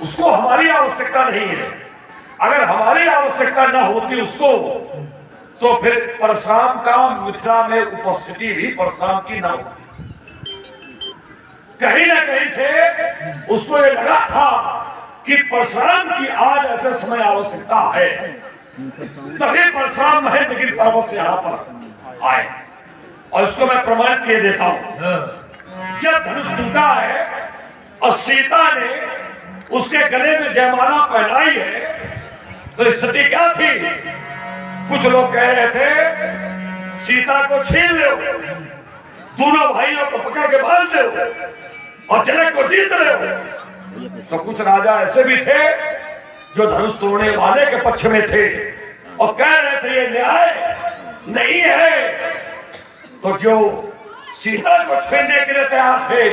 उसको हमारी आवश्यकता नहीं है। अगर हमारी आवश्यकता न होती उसको, तो फिर परशुराम का मिथिला में उपस्थिति भी परशुराम की न होती। कहीं ना कहीं से उसको ये लगा था कि परशुराम की आज ऐसे समय आवश्यकता है, तभी परशुराम महेंद्रगिरी पर्वत से यहाँ पर आए। और इसको मैं प्रमाणित किए देता हूँ। जब धनुष टूटा है और सीता ने उसके गले में जयमाला पहनाई है, तो स्थिति क्या थी? कुछ लोग कह रहे थे सीता को छीन लो, दोनों भाइयों को पकड़ के बांध दो और जनक को जीत लो। तो कुछ राजा ऐसे भी थे जो धनुष तोड़ने वाले के पक्ष में थे और कह रहे थे ये न्याय नहीं है। तो जो सीता को छीनने के लिए तैयार थे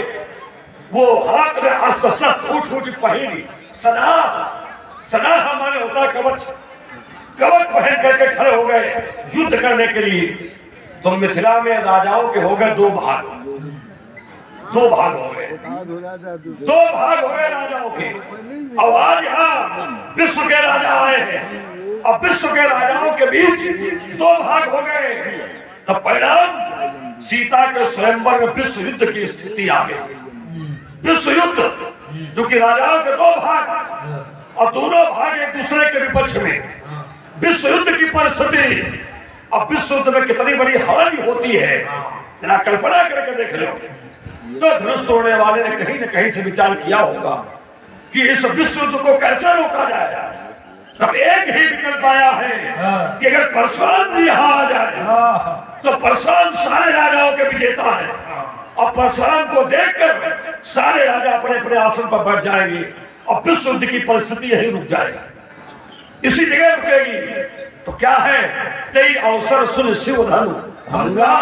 वो हाथ में अस्त्र शस्त्र उठ पहनी, सना हमारे होता कवच पहन करके खड़े हो गए युद्ध करने के लिए। तो मिथिला में राजाओं के हो गए दो भाग हो गए राजाओं के। अब आज यहाँ विश्व के राजा आए हैं और विश्व के राजाओं के बीच दो भाग हो गए। तो परिणाम सीता के स्वयंवर में विश्व युद्ध की स्थिति आ गई। विश्व युद्ध जो कि राजाओं के दो भाग और दोनों भाग एक दूसरे के विपक्ष में, विश्व युद्ध की परिस्थिति। अब विश्व युद्ध में कितनी बड़ी हानि होती है जरा कल्पना करके देख लो। तो धनुष तोड़ने वाले ने कहीं न कहीं से विचार किया होगा कि इस विश्व युद्ध को कैसे रोका जाए। तब एक ही विकल्प आया है कि अगर परशुराम भी यहाँ आ जाए तो परशुराम सारे राजाओं के विजेता है और परशुराम को देखकर सारे राजा अपने अपने आसन पर बैठ जाएंगे और विश्व युद्ध की परिस्थिति यही रुक जाएगी, इसी जगह रुकेगी। तो क्या है? कई अवसर सुन शिव धनु भंगा,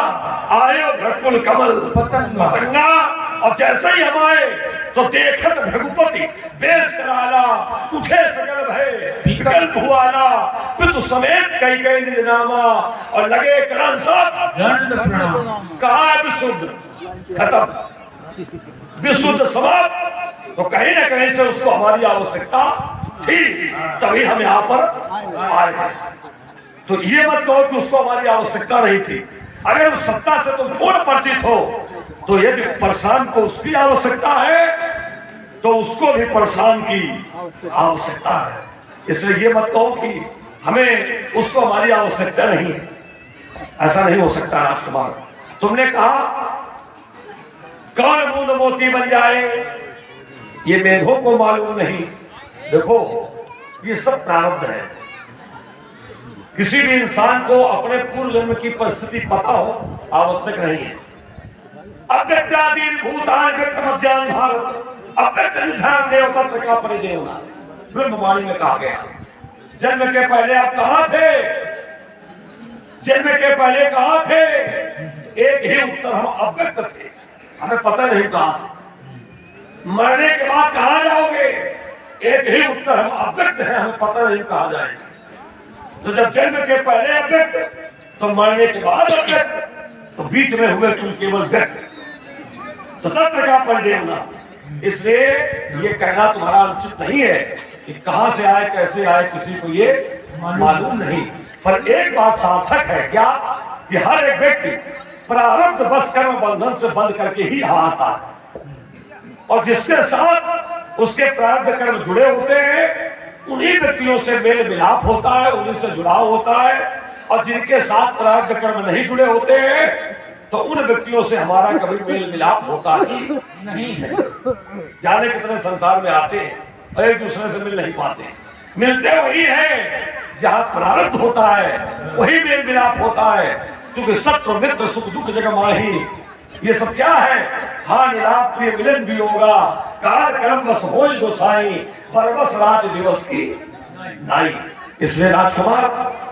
आयो भ्रकुल कमल पतंगा। और जैसे ही हम आए तो देखत भगुपति बेश कराला, उठे सकल भय विकल्प हुआला, पितु समेत कई कई निजनामा और लगे करण सब कहा विशुद्ध खत्म, विशुद्ध समाप्त। तो कहीं ना कहीं से उसको हमारी आवश्यकता थी, तभी हम यहाँ पर आए। तो ये मत कहो कि उसको हमारी आवश्यकता नहीं थी। अगर उस सत्ता से तुम पूर्ण परिचित हो तो यदि परशुराम को उसकी आवश्यकता है तो उसको भी परशुराम की आवश्यकता है। इसलिए ये मत कहो कि हमें उसको हमारी आवश्यकता नहीं है, ऐसा नहीं हो सकता। राजकुमार, तुमने कहा कौन बूंद मोती बन जाए ये मेघों को मालूम नहीं। देखो ये सब प्रारब्ध है। किसी भी इंसान को अपने पूर्व जन्म की परिस्थिति पता हो आवश्यक नहीं है। अव्यक्तादि भूतान व्यक्त मध्यान भारत अव्यक्त निधान देव तत्व का परिदेवना ब्रह्मवाणी में कहा गया। जन्म के पहले आप कहाँ थे? जन्म के पहले कहाँ थे? एक ही उत्तर, हम अव्यक्त थे, हमें पता नहीं कहाँ थे। मरने के बाद कहाँ जाओगे? एक ही उत्तर, हम अव्यक्त हैं, हमें पता नहीं कहाँ जाएंगे। तो जब जन्म के पहले अव्यक्त तो मरने के बाद अव्यक्त, तो बीच में हुए तुम केवल व्यक्त, तो तत्व का परिदेवना। इसलिए ये कहना तुम्हारा उचित नहीं है कि कहां से आए कैसे आए, किसी को ये मालूम नहीं। पर एक बात सार्थक है क्या कि हर एक व्यक्ति प्रारब्ध बस कर्म बंधन से बंध करके ही यहाँ आता है, और जिसके साथ उसके प्रारब्ध कर्म जुड़े होते हैं उन्हीं व्यक्तियों से मेल मिलाप होता है, उन्हीं से जुड़ाव होता है। और जिनके साथ प्रारब्ध कर्म नहीं जुड़े होते हैं तो उन व्यक्तियों से हमारा कभी मेल मिलाप होता ही नहीं है। जाने कितने संसार में आते हैं और एक दूसरे से मिल नहीं पाते। मिलते वही है जहाँ प्रारब्ध होता है, वही मेल मिलाप होता है। क्योंकि शत्रु मित्र सुख दुख जग माही, ये सब क्या है? हाँ निलाप प्रिय मिलन भी होगा, कार कर्म बस हो गोसाई, परवश रात दिवस की नाई। इसलिए राजकुमार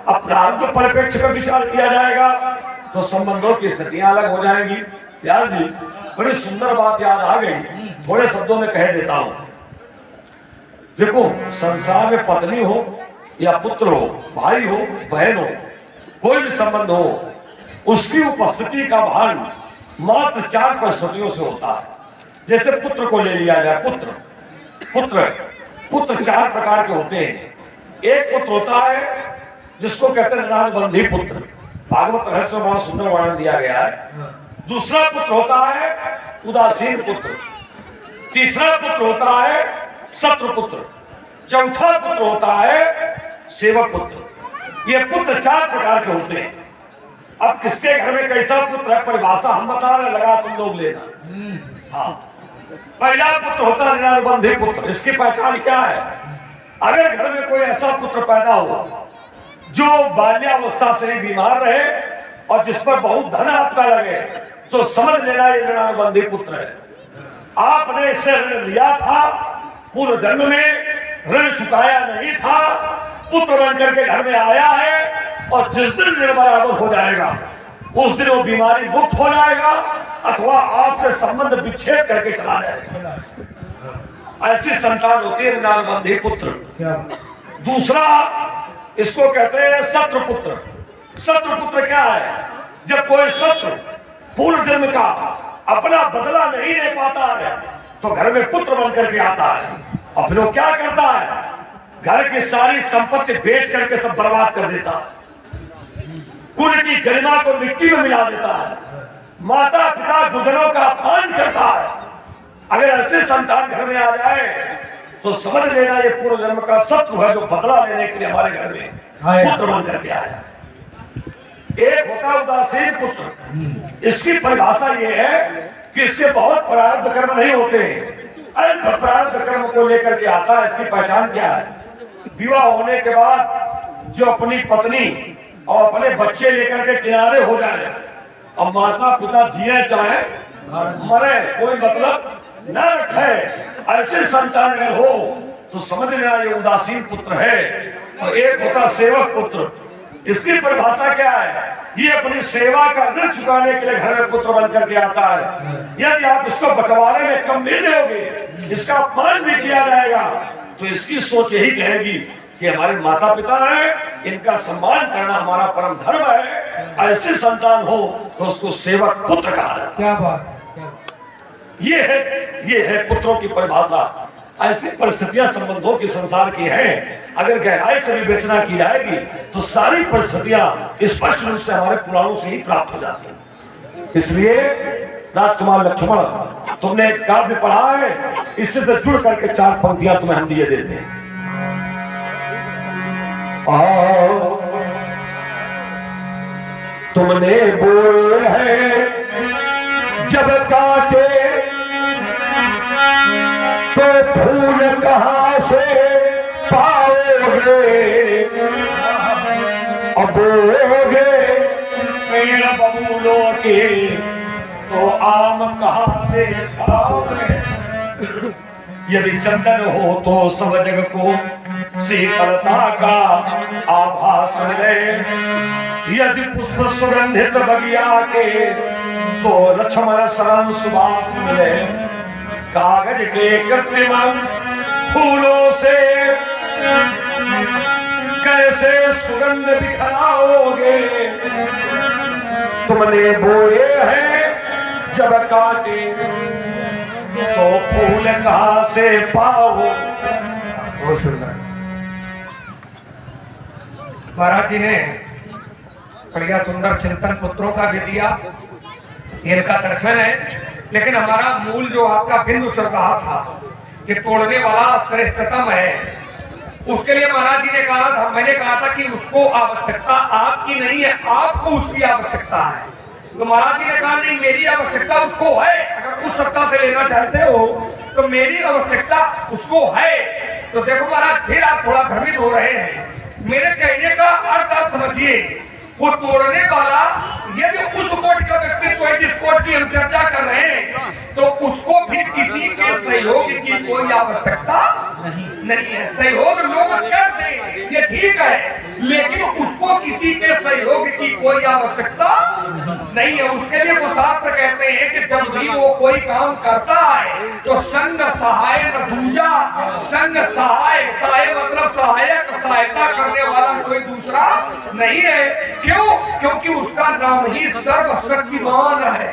अब प्रारब्ध परिप्रेक्ष्य पर विचार किया जाएगा तो संबंधों की स्थितियां अलग हो जाएंगी। प्यार जी, बड़ी सुंदर बात याद आ गई, थोड़े शब्दों में कह देता हूं। देखो, संसार में पत्नी हो या पुत्र हो, भाई हो, बहन हो, कोई भी संबंध हो, उसकी उपस्थिति का भान मात्र 4 परिस्थितियों से होता है। जैसे पुत्र को ले लिया जाए, पुत्र पुत्र 4 प्रकार के होते हैं। एक पुत्र होता है जिसको कहते हैं ऋणानुबंधी पुत्र, भागवत रहस्य में बड़ा सुंदर वर्णन दिया गया है। दूसरा पुत्र होता है उदासीन पुत्र, तीसरा पुत्र होता है शत्रु पुत्र, चौथा पुत्र होता है सेवक पुत्र। ये पुत्र 4 प्रकार के होते हैं। अब किसके घर में कैसा पुत्र है परिभाषा हम बता रहे, लगा तुम लोग लेना। हाँ, पहला पुत्र होता है ऋणानुबंधी पुत्र। इसकी पहचान क्या है? अगर घर में कोई ऐसा पुत्र पैदा हुआ जो बाल्यावस्था से ही बीमार रहे और जिस पर बहुत धन आपका लगे, तो समझ लेना ये ऋणानुबंधी पुत्र है। आपने इससे ऋण लिया था, पूर्व जन्म में ऋण चुकाया नहीं था, पुत्र बनकर के घर में आया है और जिस दिन ऋण बराबर हो जाएगा उस दिन वो बीमारी मुक्त हो जाएगा अथवा आपसे संबंध विच्छेद करके चला जाएगा। ऐसी संतान होती है ऋणानुबंधी पुत्र। दूसरा इसको कहते हैं शत्रु पुत्र। शत्रु पुत्र क्या है? जब कोई शत्रु पूर्व जन्म का अपना बदला नहीं ले पाता है तो घर में पुत्र बनकर के आता है और फिर वो क्या करता है? घर की सारी संपत्ति बेच करके सब बर्बाद कर देता है, कुल की गरिमा को मिट्टी में मिला देता है, माता पिता गुजरों का अपमान करता है। अगर ऐसे संतान घर में आ जाए तो समझ लेना ये पूर्व जन्म का शत्रु है जो बदला लेने के लिए हमारे घर में पुत्र बन करके आया। एक होता है उदासीन पुत्र। इसकी परिभाषा ये है कि इसके बहुत प्रारब्ध कर्म नहीं होते, अल्प प्रारब्ध कर्म को लेकर के आता है। इसकी पहचान क्या है? विवाह होने के बाद जो अपनी पत्नी और अपने बच्चे लेकर के किनारे हो जाए और माता पिता जिए चाहे मरे कोई मतलब न रखे, ऐसे संतान अगर हो तो समझ लेना ये उदासीन पुत्र है। और एक होता सेवक पुत्र। इसकी परिभाषा क्या है? ये अपनी सेवा का ऋण चुकाने के लिए घर में पुत्र बनकर के आता है। यदि आप इसको बंटवारे में कम मिल दोगे, इसका अपमान भी किया जाएगा, तो इसकी सोच यही कहेगी कि हमारे माता पिता हैं, इनका सम्मान करना हमारा परम धर्म है। ऐसे संतान हो तो उसको सेवक पुत्र कहा जाता है। क्या बात? ये है पुत्रों की परिभाषा। ऐसी परिस्थितियां संबंधों की संसार की हैं। अगर गहराई से विवेचना की जाएगी तो सारी परिस्थितियां स्पष्ट रूप से हमारे पुराणों से ही प्राप्त हो जाती हैं। इसलिए राजकुमार लक्ष्मण, तुमने एक काव्य पढ़ा है, इससे से जुड़ करके 4 पंक्तियां तुम्हें हम दिए देते हैं। तुमने बोए हैं जब काटे तो फूल कहां से पाओगे, अबोगे पेड़ बबूलों के तो आम कहां से खाओगे। यदि चंदन हो तो सब जग को शीतलता का आभास मिले, यदि पुष्प सुगंधित बगिया के तो लक्ष्मण शरण सुबास मिले। कागज के कृत्रिम फूलों से कैसे सुगंध बिखराओगे, तुमने बोए हैं जब काटे तो फूल कहां से पाओ। बहुत सुंदर महाराज जी ने बढ़िया सुंदर चिंतन पुत्रों का भी दिया, इनका दर्शन है। लेकिन हमारा मूल जो आपका बिंदु सर कहा था कि तोड़ने वाला श्रेष्ठतम है, उसके लिए महाराज जी ने कहा था, मैंने कहा था कि उसको आवश्यकता आपकी नहीं है, आपको उसकी आवश्यकता है। तो महाराज जी ने कहा नहीं, मेरी आवश्यकता उसको है। अगर उस सत्ता से लेना चाहते हो तो मेरी आवश्यकता उसको है। तो देखो महाराज, फिर आप थोड़ा भ्रमित हो रहे हैं। मेरे कहने का अर्थ आप समझिए, वो तोड़ने वाला यदि उस कोट का व्यक्तित्व है जिस कोट की हम चर्चा कर रहे हैं, तो उसको भी किसी के सहयोग की कोई आवश्यकता नहीं है। सहयोग लोग कर दें ये ठीक है, लेकिन उसको किसी के सहयोग की कोई आवश्यकता नहीं है। उसके लिए वो शास्त्र कहते हैं कि जब भी वो कोई काम करता है तो संग सहाय न दूजा, संग सहाय, सहाय मतलब सहायक, सहायता करने वाला कोई दूसरा नहीं है। क्यों? क्योंकि उसका नाम ही सर्वशक्तिमान है।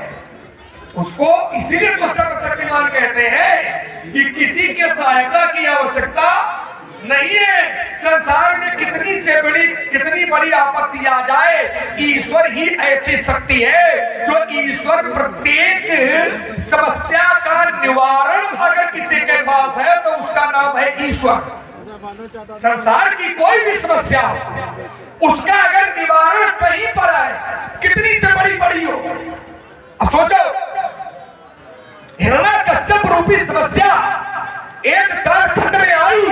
उसको इसीलिए तो सर्वशक्तिमान कहते हैं कि किसी के सहायता की आवश्यकता नहीं है। संसार में कितनी बड़ी आपत्ति आ जाए, ईश्वर ही ऐसी शक्ति है जो ईश्वर प्रत्येक समस्या का निवारण अगर किसी के पास है तो उसका नाम है ईश्वर। संसार की कोई भी समस्या उसका अगर निवारण कहीं पर है, कितनी से बड़ी हो। अब सोचो, हिरण्यकश्यप रूपी समस्या एक कालखंड में आई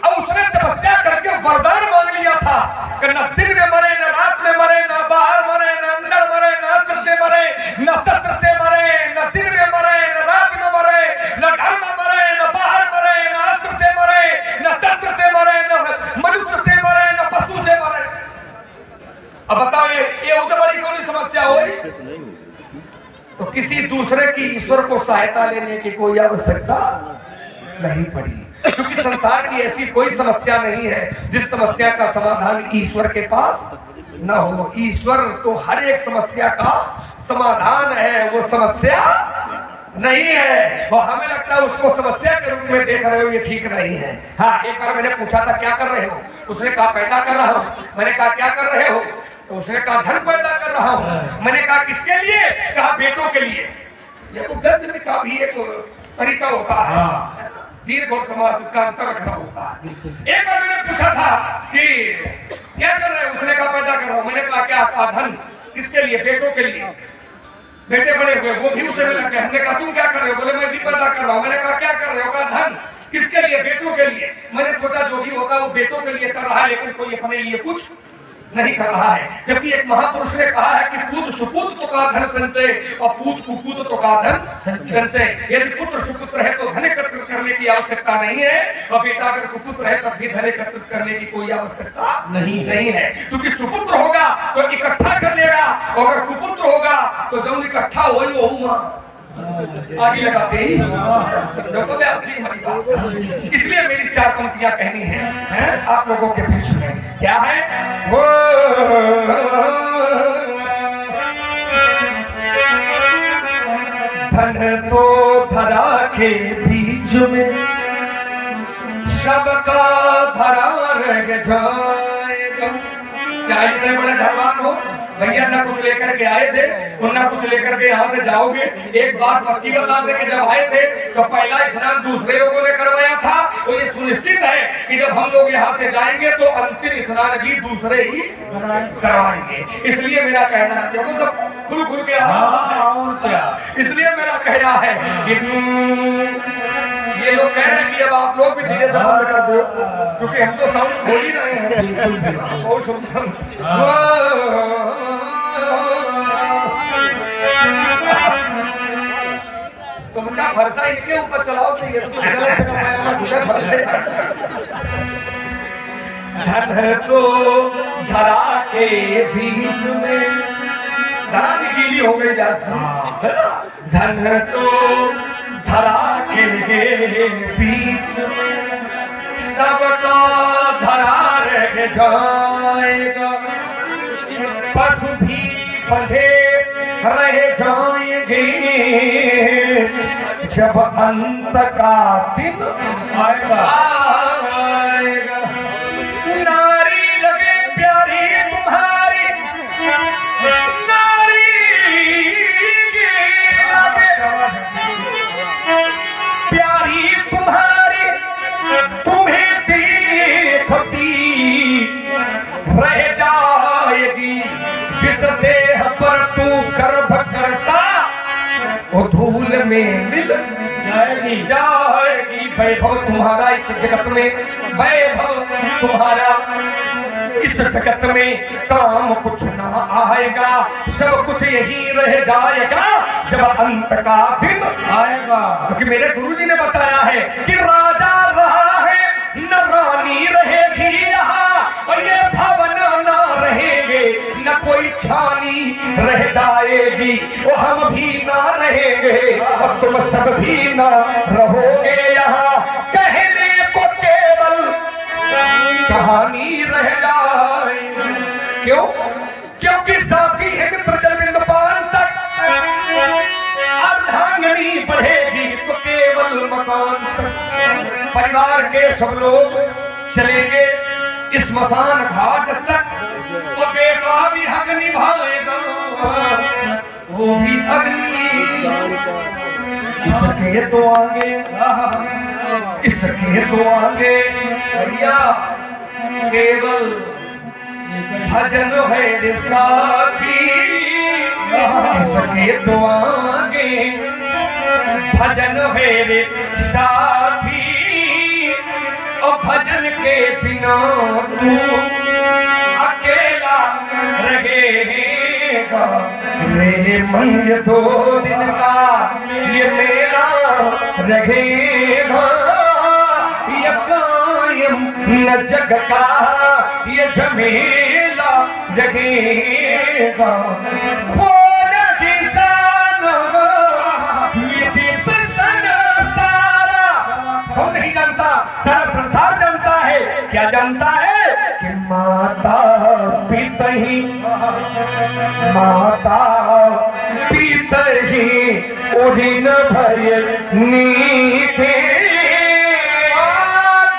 और उसने तपस्या करके वरदान मांग लिया था कि न दिन में मरे, न रात में मरे, न बाहर मरे, न अंदर मरे, न अस्त्र से मरे, न शस्त्र से मरे, न दिन में मरे, न रात में मरे, न घर में मरे, न बाहर मरे, न अस्त्र से मरे, न शस्त्र से मरे, न मनुष्य से मरे, न पशु से मरे। अब बताओ ये उधर बड़ी कौन समस्या हुई? तो किसी दूसरे की ईश्वर को सहायता लेने की कोई आवश्यकता नहीं पड़ी, क्योंकि संसार की ऐसी कोई समस्या नहीं है जिस समस्या का समाधान ईश्वर के पास न हो। ईश्वर तो हर एक समस्या का समाधान है, वो समस्या नहीं है। और हमें लगता है उसको समस्या के रूप में देख रहे हो, ये ठीक नहीं है। हाँ, एक बार मैंने पूछा था क्या कर रहे हो, उसने कहा पैदा कर रहा हूँ। मैंने कहा क्या कर रहे हो, तो उसने कहा धन पैदा कर रहा हूँ। मैंने कहा किसके लिए, कहा बेटों के लिए। ये तो गद्य का भी एक तरीका होता है, दीर्घ और समास का अंतर रखना होता है। एक बार मैंने पूछा था कि क्या कर रहे हो, उसने कहा पैदा कर रहा हूँ। मैंने कहा क्या, कहा धन किसके लिए, बेटों के लिए। बेटे बड़े हुए, वो भी उसे मिल गए। हमने कहा तुम क्या कर रहे हो, बोले मैं भी पैदा कर रहा हूँ। मैंने कहा क्या कर रहे हो, कहा धन किसके लिए, बेटों के लिए। मैंने सोचा जो भी होगा वो बेटों के लिए कर रहा है, लेकिन कोई अपने लिए कुछ नहीं कर रहा है। जबकि एक महापुरुष ने कहा है कि पूत सुपुत तो का धन संचय और पूत कुपुत तो का धन संचय। यदि पुत्र सुपुत्र है तो धन एकत्रित करने की आवश्यकता नहीं है, और बेटा अगर कुपुत्र है तब भी धन एकत्रित करने की कोई आवश्यकता नहीं है। क्योंकि सुपुत्र होगा तो इकट्ठा कर लेगा, और अगर कुपुत्र होगा तो जब इकट्ठा हो आगे लगाते ही। इसलिए मेरी चार पंक्तियां कहनी है आप लोगों के बीच में। क्या है वो, धन तो धरा के बीच में सबका धरा रह जाएगा। क्या इतने बड़े धनवान हो भैया, ना कुछ लेकर के आए थे और ना कुछ लेकर के यहाँ से जाओगे। एक बात पक्की बता दें कि जब आए थे तो पहला स्नान दूसरे लोगों ने करवाया था, तो ये सुनिश्चित है कि जब हम लोग यहाँ से जाएंगे तो अंतिम स्नान भी दूसरे ही करवाएंगे। इसलिए मेरा कहना है, देखो सब खुल खुल के इसलिए मेरा कहना है कि ये लोग कह रहे हैं कि अब आप लोग भी धीरे से बंद कर दो, क्योंकि हम तो साउंड खोल ही रहे हैं। बहुत सुंदर तुमका फरसा इनके ऊपर चलाओ चाहिए, धन तो धरा के बीच में, धरा की गीली हो गई जाती, धन तो धरा के बीच में सबका धरा रह जाएगा। पशु भी बंधे रह जाएंगे जब अंत का दिन आएगा। नारी लगे प्यारी तुम्हारी, नारी प्यारी तुम्हारी, तुम्हें देखती रह जाएगी। जिस देह पर तू गर्भ करता वो धूल में मिल जाएगी। वैभव तुम्हारा इस जगत में, वैभव तुम्हारा इस जगत में काम कुछ ना आएगा, सब कुछ यही रह जाएगा जब अंत का दिन आएगा। क्योंकि मेरे गुरुजी ने बताया है कि राजा रहा है न रानी रहेगी यहाँ, और ये भवन न रहेंगे न कोई छानी रह जाएगी, वो हम भी ना रहेंगे और तुम सब भी ना रहोगे यहाँ। कहने को केवल कहानी रह जाएगी। क्यों? क्योंकि साथी है मित्र जलबिंद पान तक, अर्धांगनी बढ़ेगी तो केवल मकान तक। परिवार के सब लोग चलेंगे इस स्मशान घाट तक, तो बेटा भी हक निभाएगा, वो भी अग्नि। इसके तो आगे, इसके तो आगे भैया केवल भजन है रे साथी, इसके तो आगे भजन है रे साथी, और भजन के बिना तू अकेला रहेगा। मेरे मन ये 2 दिन का ये मेरा रहेगा, ये कायम न जग का ये झमेला जगेगा। ये दीप सारा कौन नहीं जानता, सारा संसार जानता है। क्या जानता है कि माता पिता ही, माता पिता ही उदिन भय नीते,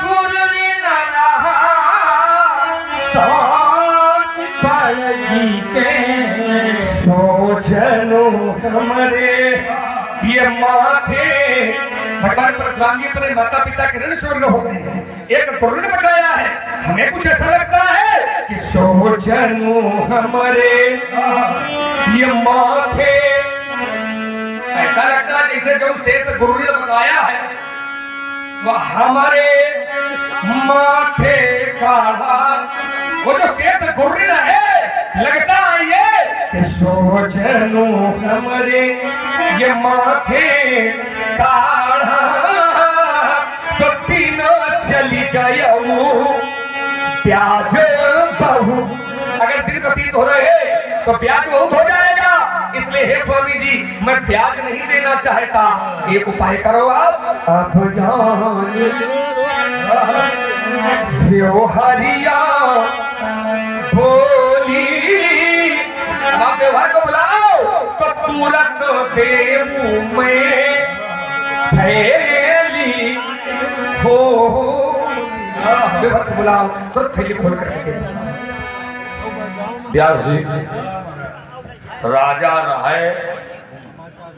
गुरु न रहा साथ पाल जी के, सोचनु हमरे ये माथे। भगवान परशुराम जी अपने माता पिता के ऋण स्वर्ण हो गए हैं, एक पुण्य बताया है। हमें कुछ ऐसा लगता है कि सोचनु हमारे ये माथे, ऐसा लगता है जैसे जो शेष गुरु ने बताया है वह हमारे माथे काढ़ा। वो जो शेष गुरु है लगता है ये कि सोचनु हमारे ये माथे काढ़ा, तो तीनों चली गया प्याज बहु। अगर दिन व्यतीत हो रहे तो प्याज बहुत हो जाएगा, इसलिए हे स्वामी जी मैं प्याज नहीं देना चाहता, एक उपाय करो आप। अब हरिया बोली, आप व्यवहार को बुलाओ तो तुरंत देव में थैली हो। व्यवहार को बुलाओ तो थैली खोल करके। व्यास जी, राजा रहे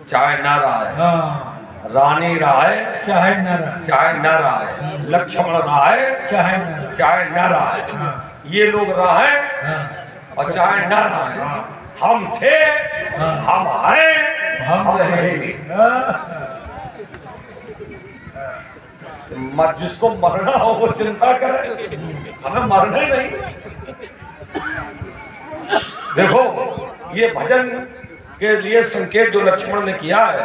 चाहे ना रहे, रानी रहे चाहे न रहे, लक्ष्मण रहे चाहे न रहे, ये लोग रहे और चाहे न रहे, हम थे, हम हैं, हम रहेंगे। मत जिसको मरना हो वो चिंता करे, हमें मरने नहीं। देखो ये भजन के लिए संकेत जो लक्ष्मण ने किया है,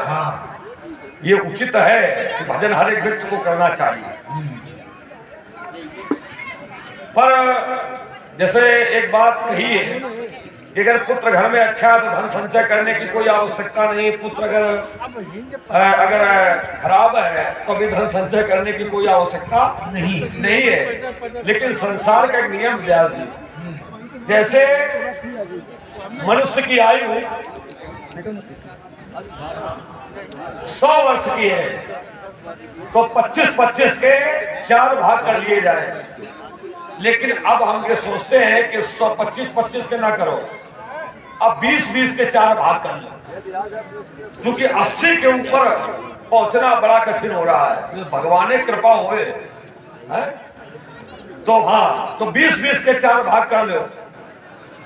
ये उचित है कि भजन हर एक व्यक्ति को करना चाहिए। पर जैसे एक बात कही है कि अगर पुत्र घर में अच्छा है तो धन संचय करने की कोई आवश्यकता नहीं, पुत्र अगर खराब है तो भी धन संचय करने की कोई आवश्यकता नहीं है। लेकिन संसार का एक नियम व्यास जी, जैसे मनुष्य की आयु 100 वर्ष की है तो 25-25 के 4 भाग कर लिए जाए। लेकिन अब हम ये सोचते हैं कि 25-25 के ना करो, अब 20-20 के 4 भाग कर लो, क्योंकि 80 के ऊपर पहुंचना बड़ा कठिन हो रहा है। भगवान की कृपा होए तो हाँ, तो 20-20 के 4 भाग कर लो।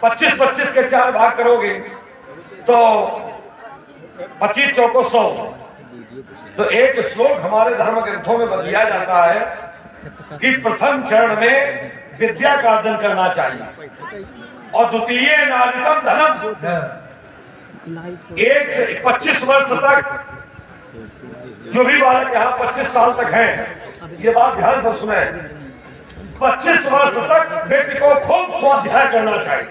25-25 के 4 भाग करोगे तो 25 चौको 100। तो एक श्लोक हमारे धर्म ग्रंथों में बदलिया जाता है कि प्रथम चरण में विद्या का अर्जन करना चाहिए और द्वितीय नारितम धनम। 1 से 25 वर्ष तक जो भी बालक यहाँ 25 साल तक हैं, ये बात ध्यान से सुने, 25 वर्ष तक व्यक्ति को खूब स्वाध्याय करना चाहिए,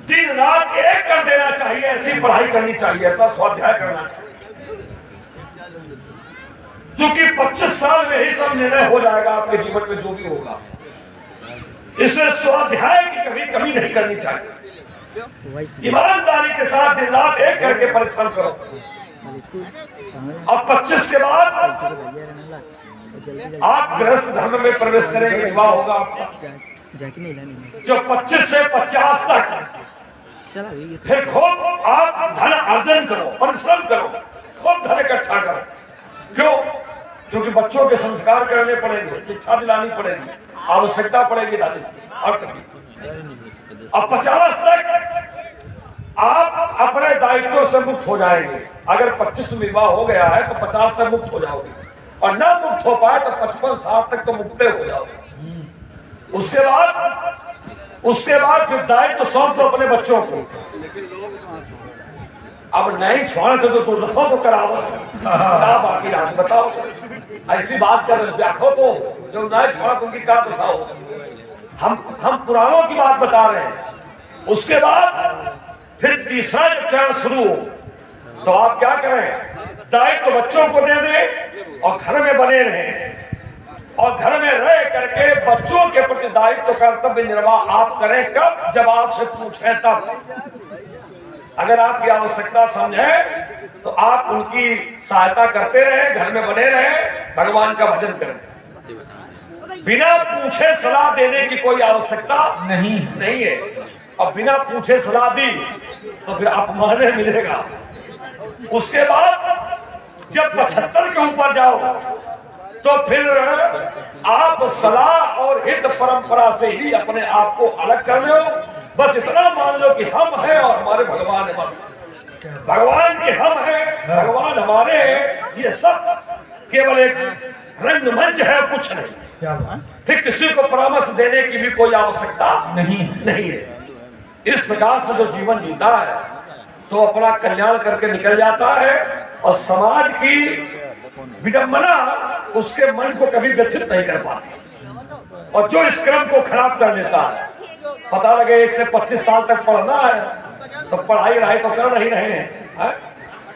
दिन रात एक कर देना चाहिए, ऐसी पढ़ाई करनी चाहिए, ऐसा स्वाध्याय करना चाहिए। क्योंकि 25 साल में ही सब निर्णय हो जाएगा आपके जीवन में जो भी होगा। इसलिए स्वाध्याय की कभी कमी नहीं करनी चाहिए, ईमानदारी के साथ दिन रात एक करके परिश्रम करो। अब 25 के बाद आप गृहस्थ धर्म में प्रवेश करेंगे, विवाह होगा आपका। जो 25 से 50 तक फिर खूब आप धन अर्जन करो, परिश्रम करो, खूब धन इकट्ठा करो। क्यों? क्योंकि बच्चों के संस्कार करने पड़ेंगे, शिक्षा दिलानी पड़ेगी, आवश्यकता पड़ेगी दादी अर्थ की। अब 50 तक आप अपने दायित्वों से मुक्त हो जाएंगे। अगर 25 में विवाह हो गया है तो 50 तक मुक्त हो जाओगे, और ना मुक्त हो पाए तो 55-60 तक तो मुक्त हो जाओगे। उसके बाद फिर दायित्व सौंप दो अपने बच्चों को। अब नहीं छोड़ा तो दसों तो करावत बाकी रात बताओ। ऐसी बात कर रहे देखो तो जो नहीं छोड़ा तुमकी क्या दशा हो। हम पुराणों की बात बता रहे हैं। उसके बाद फिर तीसरा जब चरण शुरू हो तो आप क्या करें, दायित्व बच्चों को दे दें और घर में बने रहें, और घर में रह करके बच्चों के प्रति दायित्व कर्तव्य निर्वाह आप करें। कब? जब आपसे पूछे तब। अगर आपकी आवश्यकता समझे तो आप उनकी सहायता करते रहे, घर में बने रहे, भगवान का भजन करें। बिना पूछे सलाह देने की कोई आवश्यकता नहीं है। और बिना पूछे सलाह दी तो फिर अपमान मिलेगा। उसके बाद जब 75 के ऊपर जाओ तो फिर आप सलाह और हित परंपरा से ही अपने आप को अलग कर लो। बस इतना मान लो कि हम हैं और हमारे भगवान है। बस भगवान के हम हैं, भगवान हमारे हैं। ये सब केवल एक रंगमंच है, कुछ नहीं। फिर किसी को परामर्श देने की भी कोई आवश्यकता नहीं है। इस प्रकार से जो जीवन जीता है तो अपना कल्याण करके निकल जाता है, और समाज की विडंबना उसके मन को कभी व्यथित नहीं कर पाती। और जो इस क्रम को खराब कर लेता है, पता लगे 1 से 25 साल तक पढ़ना है तो पढ़ाई रहे तो कर नहीं रहे हैं,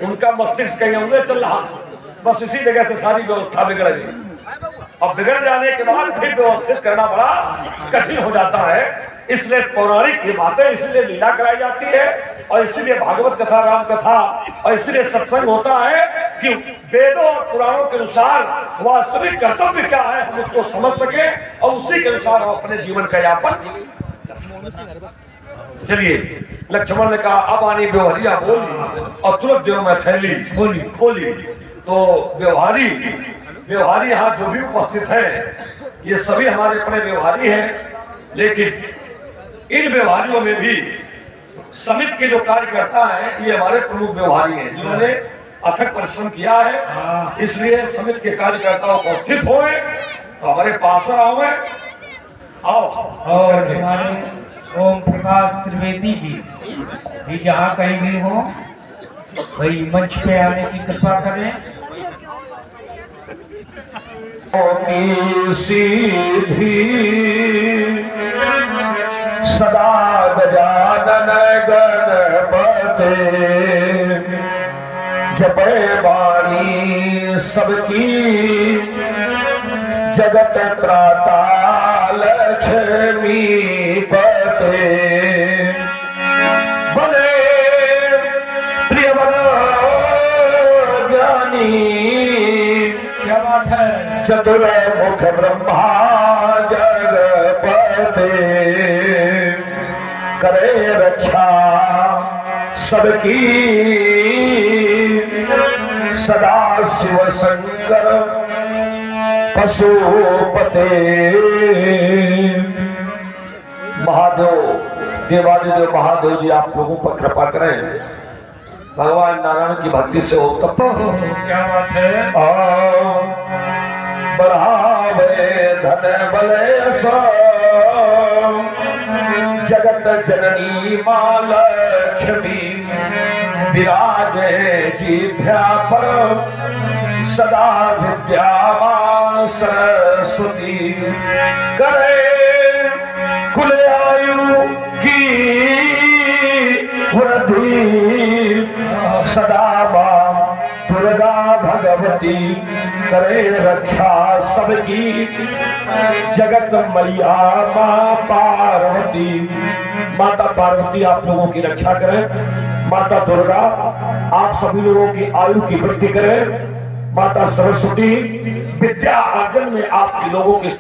उनका मस्तिष्क कहीं उंगले चल रहा, बस इसी जगह से सारी व्यवस्था बिगड़ गई। और बिगड़ जाने के बाद फिर व्यवस्थित करना बड़ा कठिन हो जाता है। इसलिए पौराणिक ये बातें इसलिए लीला कराई जाती है, और इसीलिए भागवत कथा, राम कथा, और इसलिए सत्संग होता है कि वेदों और पुराणों के अनुसार वास्तविक कर्तव्य क्या है हम उसको समझ सके और उसी के अनुसार हम अपने जीवन का यापन। चलिए, लक्ष्मण ने कहा अब आनी व्यवहारिया बोली, और तुरंत देव में थैली खोली। तो व्यवहारी यहाँ जो भी उपस्थित है ये सभी हमारे अपने व्यवहारी हैं, लेकिन इन व्यवहारियों में भी समिति के जो कार्यकर्ता हैं ये हमारे प्रमुख व्यवहारी हैं, जिन्होंने अथक परिश्रम किया है। इसलिए समिति के कार्यकर्ता उपस्थित हुए तो हमारे पास आओ। और हमारे ओम प्रकाश त्रिवेदी जी भी जहाँ कहीं भी हो वही मंच पे आने की कृपा करें। सीधी सदा गजानन गणपते जपे वाणी सबकी जगत त्राता लक्ष्मी पते बने प्रिय ज्ञानी चतुर मुख ब्रह्मा जगपते करे रक्षा सबकी सदा शिव शंकर पशुपते। महादेव देवादिदेव महादेव जी आप लोगों पर कृपा करें, भगवान नारायण की भक्ति से हो तब क्या बात है। बढ़ावे धन बले सो जगत जननी मां लक्ष्मी विराजे जिभ्या पर सदा विद्या मां सरस्वती करे कुल आयु की वृद्धि सदा मां दुर्गा भगवती करे रक्षा सबकी जगत मैया मां पार्वती। माता पार्वती आप लोगों की रक्षा करें, माता दुर्गा आप सभी लोगों की आयु की वृद्धि करें, माता सरस्वती विद्या अर्जन में आप लोगों के